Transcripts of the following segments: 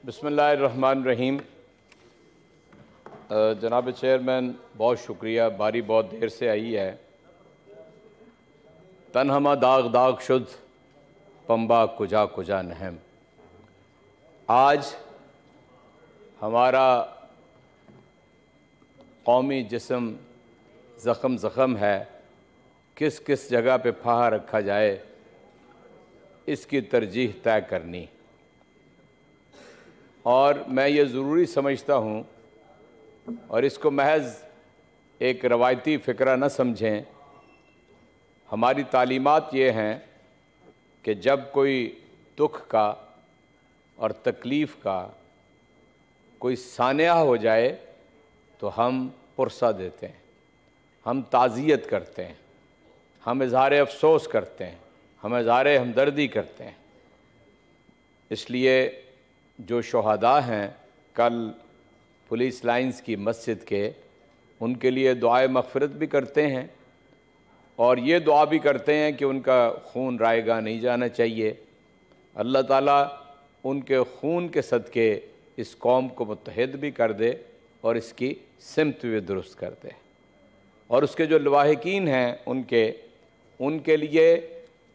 बिस्मिल्लाहिर्रहमानिर्रहीम। जनाब चेयरमैन, बहुत शुक्रिया। बारी बहुत देर से आई है। तन्हमा दाग दाग शुद्ध पंबा कुजा कुजा नहम। आज हमारा कौमी जिस्म ज़ख़म ज़ख़म है। किस किस जगह पे फाहा रखा जाए, इसकी तरजीह तय करनी। और मैं ये ज़रूरी समझता हूँ और इसको महज एक रवायती फ़िक्रा न समझें। हमारी तालीमात ये हैं कि जब कोई दुख का और तकलीफ़ का कोई सानिया हो जाए तो हम पुरसा देते हैं, हम ताज़ियत करते हैं, हम इज़हार अफ़सोस करते हैं, हम इज़हार हमदर्दी करते हैं। इसलिए जो शहादा हैं कल पुलिस लाइंस की मस्जिद के, उनके लिए दुआए मग़फ़िरत भी करते हैं और ये दुआ भी करते हैं कि उनका खून रायगा नहीं जाना चाहिए। अल्लाह ताला उनके खून के सदक़े इस कौम को मुत्तहिद भी कर दे और इसकी सिमत भी दुरुस्त कर दे। और उसके जो लवाहिकीन हैं उनके लिए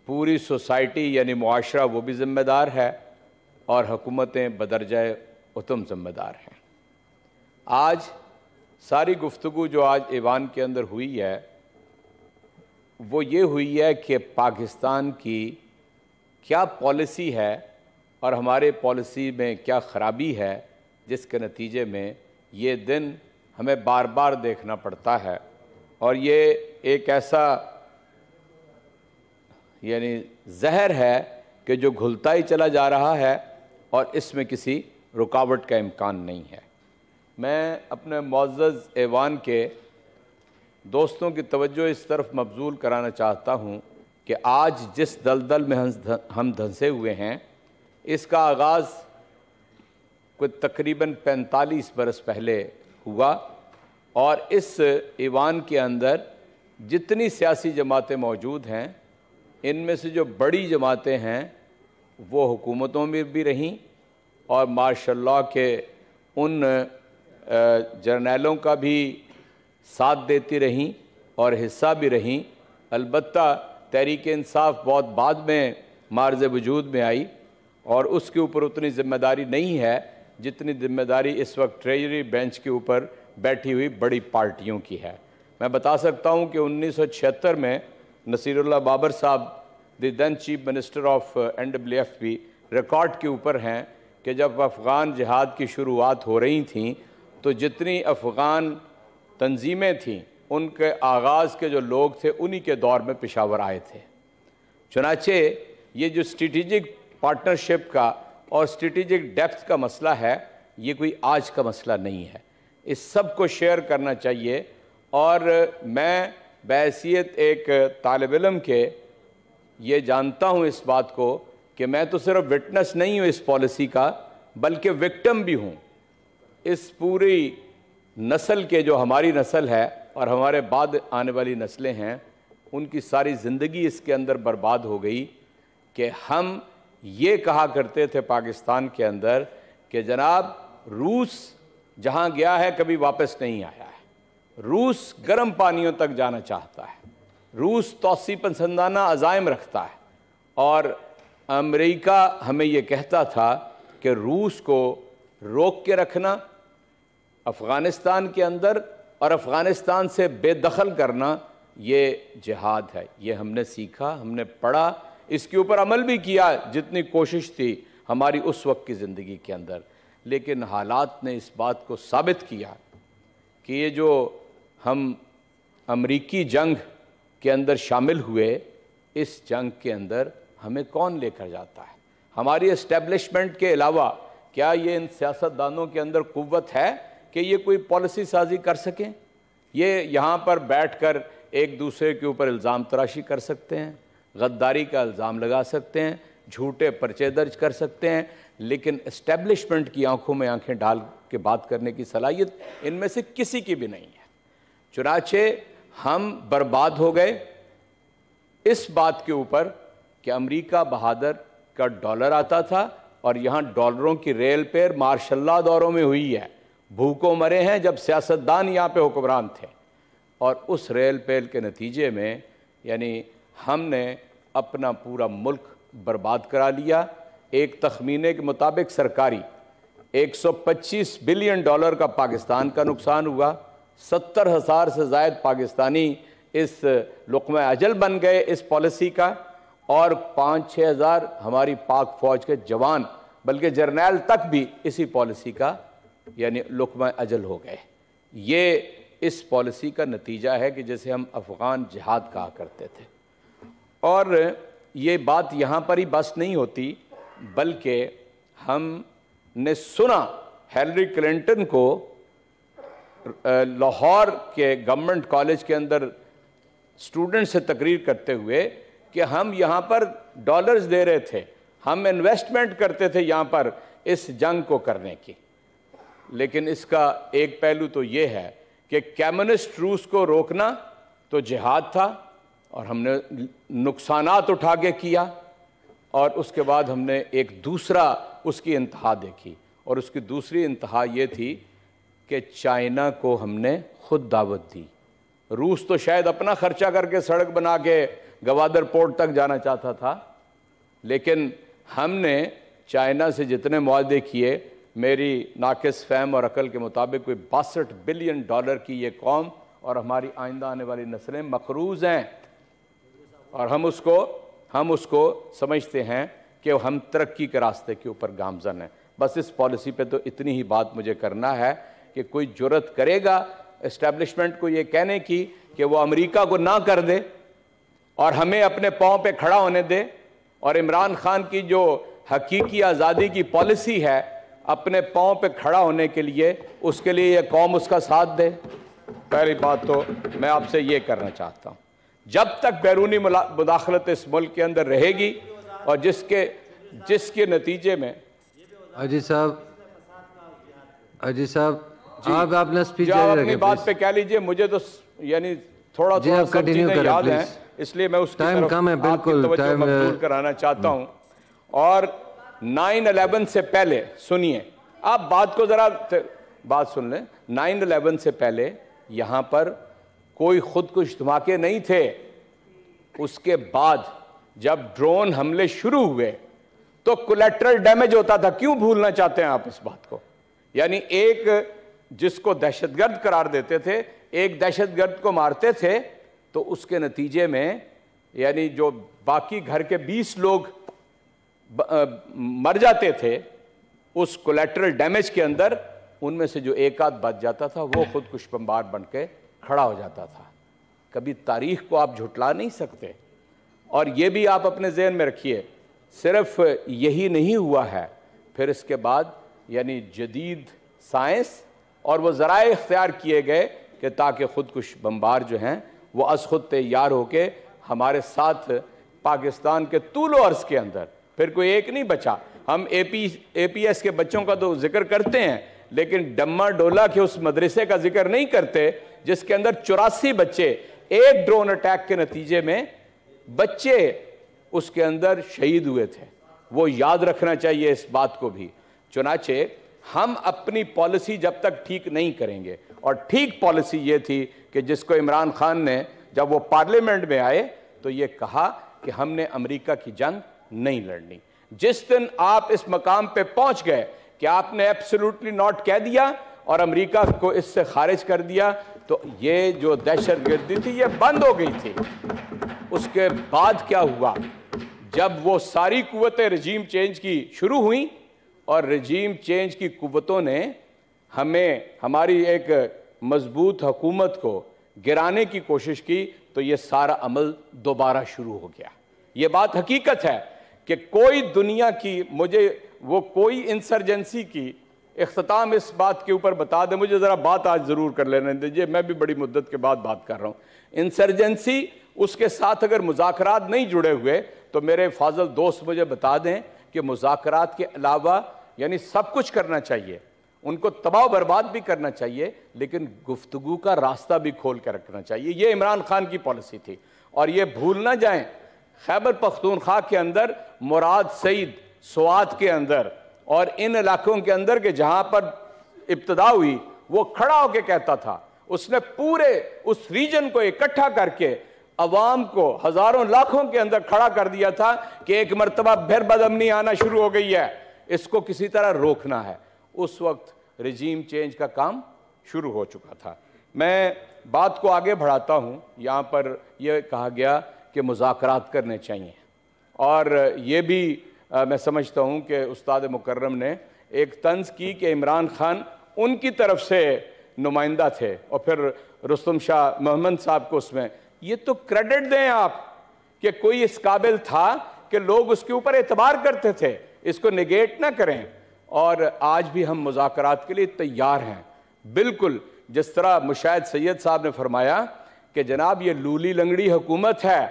पूरी सोसाइटी यानी मुआशरा वो भी ज़िम्मेदार है और हुकूमतें बदरजाए उतम ज़िम्मेदार हैं। आज सारी गुफ्तगू जो आज ऐवान के अंदर हुई है वो ये हुई है कि पाकिस्तान की क्या पॉलिसी है और हमारे पॉलिसी में क्या ख़राबी है, जिसके नतीजे में ये दिन हमें बार बार देखना पड़ता है। और ये एक ऐसा यानी जहर है कि जो घुलता ही चला जा रहा है और इसमें किसी रुकावट का इम्कान नहीं है। मैं अपने मुअज़्ज़ज़ ऐवान के दोस्तों की तवज्जो इस तरफ मबज़ूल कराना चाहता हूँ कि आज जिस दलदल में हम धंसे हुए हैं, इसका आगाज़ कोई तकरीबन 45 बरस पहले हुआ और इस ऐवान के अंदर जितनी सियासी जमातें मौजूद हैं, इनमें से जो बड़ी जमातें हैं वो हुकूमतों में भी रहीं और माशाअल्लाह के उन जर्नैलों का भी साथ देती रहीं और हिस्सा भी रहीं। अलबत्ता तहरीक इंसाफ बहुत बाद में मार्ज़ वजूद में आई और उसके ऊपर उतनी ज़िम्मेदारी नहीं है जितनी ज़िम्मेदारी इस वक्त ट्रेजरी बेंच के ऊपर बैठी हुई बड़ी पार्टियों की है। मैं बता सकता हूँ कि 1976 में नसीरुल्लाह बाबर साहब the then chief minister of NWFP record के ऊपर हैं कि जब अफ़गान जिहाद की शुरुआत हो रही थी तो जितनी अफ़गान तंजीमें थीं उनके आगाज़ के जो लोग थे उन्हीं के दौर में पेशावर आए थे। चुनाचे ये जो स्ट्रेटेजिक पार्टनरशिप का और स्ट्रेटेजिक डेप्थ का मसला है, ये कोई आज का मसला नहीं है। इस सब को शेयर करना चाहिए। और मैं बहैसियत एक तालिब इल्म के ये जानता हूँ इस बात को कि मैं तो सिर्फ विटनेस नहीं हूँ इस पॉलिसी का, बल्कि विक्टिम भी हूँ। इस पूरी नस्ल के जो हमारी नस्ल है और हमारे बाद आने वाली नस्लें हैं, उनकी सारी ज़िंदगी इसके अंदर बर्बाद हो गई कि हम ये कहा करते थे पाकिस्तान के अंदर कि जनाब रूस जहाँ गया है कभी वापस नहीं आया है। रूस गर्म पानियों तक जाना चाहता है, रूस तौसी पसंदाना अज़ाइम रखता है। और अमेरिका हमें ये कहता था कि रूस को रोक के रखना अफ़गानिस्तान के अंदर और अफ़गानिस्तान से बेदखल करना ये जिहाद है। ये हमने सीखा, हमने पढ़ा, इसके ऊपर अमल भी किया जितनी कोशिश थी हमारी उस वक्त की ज़िंदगी के अंदर। लेकिन हालात ने इस बात को साबित किया कि ये जो हम अमरीकी जंग के अंदर शामिल हुए, इस जंग के अंदर हमें कौन लेकर जाता है। हमारी इस्टेब्लिशमेंट के अलावा क्या ये इन सियासतदानों के अंदर क़ुव्वत है कि ये कोई पॉलिसी साजी कर सकें। ये यहाँ पर बैठकर एक दूसरे के ऊपर इल्ज़ाम तराशी कर सकते हैं, गद्दारी का इल्ज़ाम लगा सकते हैं, झूठे पर्चे दर्ज कर सकते हैं, लेकिन इस्टेब्लिशमेंट की आंखों में आंखें डाल के बात करने की सलाहियत इनमें से किसी की भी नहीं है। चुनाचे हम बर्बाद हो गए इस बात के ऊपर कि अमेरिका बहादुर का डॉलर आता था और यहाँ डॉलरों की रेल पर मार्शल्ला दौरों में हुई है। भूखों मरे हैं जब सियासतदान यहाँ पे हुक्मरान थे। और उस रेल पेल के नतीजे में यानी हमने अपना पूरा मुल्क बर्बाद करा लिया। एक तखमीने के मुताबिक सरकारी 125 बिलियन डॉलर का पाकिस्तान का नुकसान हुआ। 70,000 से ज़ायद पाकिस्तानी इस लुक़्मा अजल बन गए इस पॉलिसी का, और 5-6 हज़ार हमारी पाक फ़ौज के जवान बल्कि जर्नैल तक भी इसी पॉलिसी का यानी लुक़्मा अजल हो गए। ये इस पॉलिसी का नतीजा है कि जैसे हम अफ़गान जिहाद कहा करते थे। और ये बात यहाँ पर ही बस नहीं होती, बल्कि हमने सुना हिलरी क्लिंटन को लाहौर के गवर्नमेंट कॉलेज के अंदर स्टूडेंट से तकरीर करते हुए कि हम यहाँ पर डॉलर्स दे रहे थे, हम इन्वेस्टमेंट करते थे यहाँ पर इस जंग को करने की। लेकिन इसका एक पहलू तो ये है कि कम्युनिस्ट रूस को रोकना तो जिहाद था और हमने नुकसानात उठा के किया, और उसके बाद हमने एक दूसरा उसकी इंतहा देखी, और उसकी दूसरी इंतहा ये थी कि चाइना को हमने खुद दावत दी। रूस तो शायद अपना खर्चा करके सड़क बना के गवादर पोर्ट तक जाना चाहता था, लेकिन हमने चाइना से जितने मुआहदे किए, मेरी नाकिस फहम और अकल के मुताबिक कोई 62 बिलियन डॉलर की ये कौम और हमारी आइंदा आने वाली नस्लें मकरूज़ हैं, और हम उसको समझते हैं कि हम तरक्की के रास्ते के ऊपर गामजन हैं। बस इस पॉलिसी पे तो इतनी ही बात मुझे करना है कि कोई जुर्रत करेगा इस्टेब्लिशमेंट को ये कहने की कि वो अमेरिका को ना कर दे और हमें अपने पाँव पे खड़ा होने दे, और इमरान खान की जो हकीकी आज़ादी की पॉलिसी है अपने पाँव पे खड़ा होने के लिए, उसके लिए ये कौम उसका साथ दे। पहली बात तो मैं आपसे ये करना चाहता हूँ, जब तक बैरूनी मुदाखलत इस मुल्क के अंदर रहेगी और जिसके नतीजे में अजीज साहब आप अपना स्पीच अपनी बात पे कह लीजिए। मुझे तो यानी थोड़ा सब चीजें याद हैं, इसलिए मैं उसकी तरफ आपकी तवज्जो मबसूल कराना चाहता हूँ। और 9/11 से पहले सुनिए, आप बात को जरा बात सुन लें। 9/11 से पहले यहाँ पर कोई खुदकुश धमाके नहीं थे। उसके बाद जब ड्रोन हमले शुरू हुए तो कोलैटरल डैमेज होता था। क्यों भूलना चाहते हैं आप इस बात को? यानी एक जिसको दहशतगर्द करार देते थे, एक दहशतगर्द को मारते थे, तो उसके नतीजे में यानी जो बाकी घर के 20 लोग मर जाते थे उस कोलैटरल डैमेज के अंदर, उनमें से जो एक आध बच जाता था वो खुदकुश बमबार बन के खड़ा हो जाता था। कभी तारीख को आप झुटला नहीं सकते। और ये भी आप अपने ज़हन में रखिए, सिर्फ यही नहीं हुआ है, फिर इसके बाद यानी जदीद साइंस और वो ज़राए इख्तियार किए गए कि ताकि खुदकुश बमबार जो हैं वो अज़ खुद तैयार होके हमारे साथ पाकिस्तान के तूल अर्ज़ के अंदर फिर कोई एक नहीं बचा। हम APS के बच्चों का तो जिक्र करते हैं, लेकिन डम्मा डोला के उस मदरसे का जिक्र नहीं करते जिसके अंदर 84 बच्चे एक ड्रोन अटैक के नतीजे में बच्चे उसके अंदर शहीद हुए थे। वो याद रखना चाहिए इस बात को भी। चुनाचे हम अपनी पॉलिसी जब तक ठीक नहीं करेंगे, और ठीक पॉलिसी ये थी कि जिसको इमरान खान ने जब वो पार्लियामेंट में आए तो ये कहा कि हमने अमेरिका की जंग नहीं लड़नी। जिस दिन आप इस मकाम पे पहुंच गए कि आपने एब्सोल्युटली नॉट कह दिया और अमेरिका को इससे खारिज कर दिया, तो ये जो दहशतगर्दी थी ये बंद हो गई थी। उसके बाद क्या हुआ, जब वो सारी कुव्वतें रजीम चेंज की शुरू हुई और रजीम चेंज की कुव्वतों ने हमें हमारी एक मजबूत हुकूमत को गिराने की कोशिश की, तो ये सारा अमल दोबारा शुरू हो गया। ये बात हकीकत है कि कोई दुनिया की मुझे वो कोई इंसर्जेंसी की इख्तिताम इस बात के ऊपर बता दे। मुझे ज़रा बात आज ज़रूर कर लेने दीजिए, मैं भी बड़ी मुद्दत के बाद बात कर रहा हूँ। इंसर्जेंसी उसके साथ अगर मुज़ाकरात नहीं जुड़े हुए तो मेरे फाजल दोस्त मुझे बता दें कि मुज़ाकरात के अलावा यानी सब कुछ करना चाहिए, उनको तबाह बर्बाद भी करना चाहिए, लेकिन गुफ्तगू का रास्ता भी खोल कर रखना चाहिए। ये इमरान खान की पॉलिसी थी। और ये भूल ना जाएं, खैबर पख्तूनख्वा के अंदर मुराद सईद स्वात के अंदर और इन इलाकों के अंदर के जहां पर इब्तदा हुई, वो खड़ा होकर कहता था, उसने पूरे उस रीजन को इकट्ठा करके अवाम को हजारों लाखों के अंदर खड़ा कर दिया था कि एक मर्तबा फिर बदअमनी आना शुरू हो गई है, इसको किसी तरह रोकना है। उस वक्त रिजीम चेंज का काम शुरू हो चुका था। मैं बात को आगे बढ़ाता हूँ। यहाँ पर यह कहा गया कि मुज़ाकरात करने चाहिए, और ये भी मैं समझता हूँ कि उस्ताद मुकर्रम ने एक तंज की कि इमरान खान उनकी तरफ से नुमाइंदा थे और फिर रुस्तम शाह मोहम्मद साहब को उसमें, ये तो क्रेडिट दें आप कि कोई इस काबिल था कि लोग उसके ऊपर एतबार करते थे, इसको नेगेट ना करें। और आज भी हम मुज़ाकरात के लिए तैयार हैं, बिल्कुल जिस तरह मुशाहिद सैयद साहब ने फरमाया कि जनाब ये लूली लंगड़ी हुकूमत है,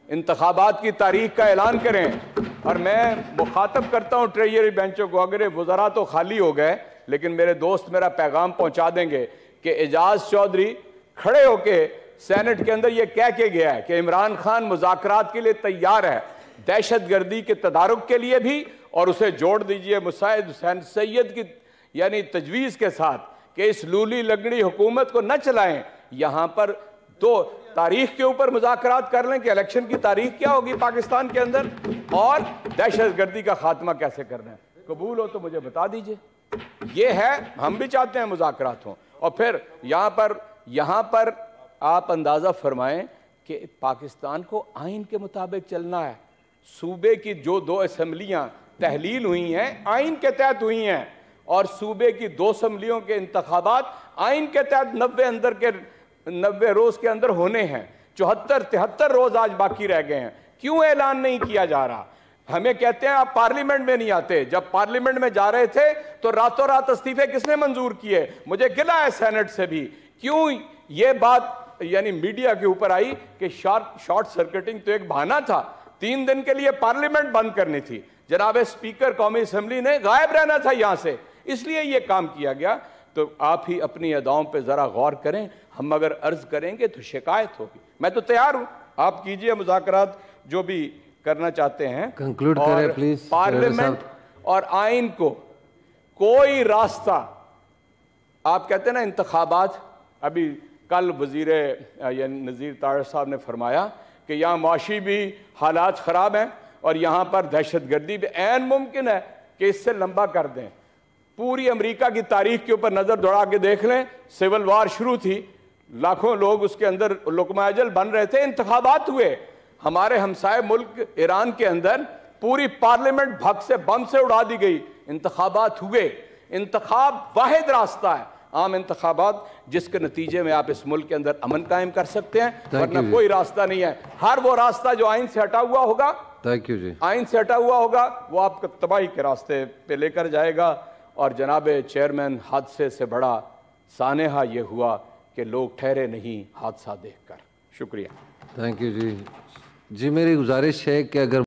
इंतखाबात की तारीख का ऐलान करें। और मैं मुखातब करता हूँ ट्रेजरी बेंचों को, अगर वज़रा तो खाली हो गए लेकिन मेरे दोस्त मेरा पैगाम पहुँचा देंगे कि एजाज चौधरी खड़े होके सेनेट के अंदर ये कह के गया है कि इमरान खान मुज़ाकरात के लिए तैयार है, दहशत गर्दी के तदारुक के लिए भी, और उसे जोड़ दीजिए मुशाहिद हुसैन सैयद की यानी तजवीज़ के साथ कि इस लूली लंगड़ी हुकूमत को न चलाएं। यहाँ पर तो तारीख के ऊपर मुज़ाकरात कर लें कि इलेक्शन की तारीख क्या होगी पाकिस्तान के अंदर, और दहशत गर्दी का खात्मा कैसे करना है। कबूल हो तो मुझे बता दीजिए। ये है, हम भी चाहते हैं मुज़ाकरात हों। और फिर यहाँ पर आप अंदाज़ा फरमाएं कि पाकिस्तान को आइन के मुताबिक चलना है। सूबे की जो 2 असम्बलियाँ तहलील हुई हैं आइन के तहत हुई हैं, और सूबे की 2 असम्बलियों के इंतखाबात आइन के तहत 90 रोज़ के अंदर होने हैं। 74-73 रोज़ आज बाकी रह गए हैं। क्यों ऐलान नहीं किया जा रहा? हमें कहते हैं आप पार्लियामेंट में नहीं आते। जब पार्लियामेंट में जा रहे थे तो रातों रात इस्तीफे किसने मंजूर किए? मुझे गिला है सेनेट से भी। क्यों ये बात यानी मीडिया के ऊपर आई कि शॉर्ट सर्किटिंग तो एक बहाना था, 3 दिन के लिए पार्लियामेंट बंद करनी थी। जनाब स्पीकर कौमी असेंबली ने गायब रहना था यहां से, इसलिए यह काम किया गया। तो आप ही अपनी अदाओं पे जरा गौर करें। हम अगर अर्ज करेंगे तो शिकायत होगी। मैं तो तैयार हूं, आप कीजिए मुज़ाकरात जो भी करना चाहते हैं। कंक्लूड करें प्लीज। पार्लियामेंट और आइन को कोई रास्ता, आप कहते हैं ना इंतखाबात, अभी कल वजीर नज़ीर तारड़ साहब ने फरमाया कि यहाँ माशी भी हालात ख़राब हैं और यहाँ पर दहशत गर्दी भी ऐन मुमकिन है कि इससे लंबा कर दें। पूरी अमेरिका की तारीख के ऊपर नज़र दौड़ा के देख लें, सिविल वार शुरू थी, लाखों लोग उसके अंदर लुकमा अजल बन रहे थे, इंतखाबात हुए। हमारे हमसाए मुल्क ईरान के अंदर पूरी पार्लियामेंट भग से बम से उड़ा दी गई, इंतखाबात हुए। इंतखाब वाहिद रास्ता है, आम इंतखाबात, जिसके नतीजे में आप इस मुल्क के अंदर अमन कायम कर सकते हैं, वरना कोई रास्ता नहीं है। हर वो रास्ता जो आइन से हटा हुआ होगा, थैंक यू जी, आइन से हटा हुआ होगा, वो आपको तबाही के रास्ते पे लेकर जाएगा। और जनाब चेयरमैन, हादसे से बड़ा सानेहा ये हुआ कि लोग ठहरे नहीं हादसा देखकर। शुक्रिया। थैंक यू जी। जी मेरी गुजारिश है कि अगर